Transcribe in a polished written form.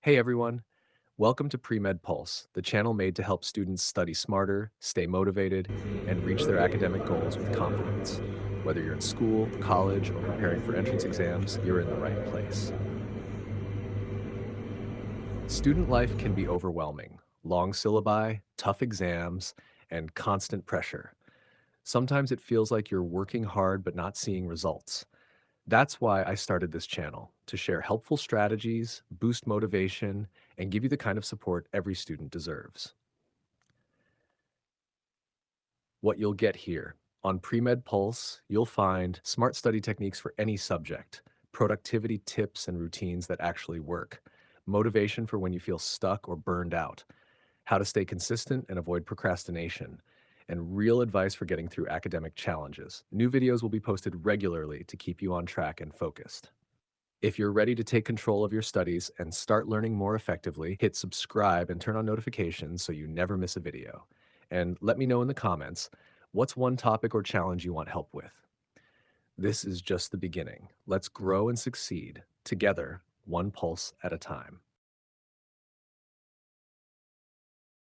Hey everyone, welcome to Pre-Med Pulse, the channel made to help students study smarter, stay motivated, and reach their academic goals with confidence. Whether you're in school, college, or preparing for entrance exams, you're in the right place. Student life can be overwhelming. Long syllabi, tough exams, and constant pressure. Sometimes it feels like you're working hard but not seeing results. That's why I started this channel, to share helpful strategies, boost motivation, and give you the kind of support every student deserves. What you'll get here on Pre-Med Pulse, you'll find smart study techniques for any subject, productivity tips and routines that actually work, motivation for when you feel stuck or burned out, how to stay consistent and avoid procrastination, and real advice for getting through academic challenges. New videos will be posted regularly to keep you on track and focused. If you're ready to take control of your studies and start learning more effectively, hit subscribe and turn on notifications so you never miss a video. And let me know in the comments, what's one topic or challenge you want help with? This is just the beginning. Let's grow and succeed together, one pulse at a time.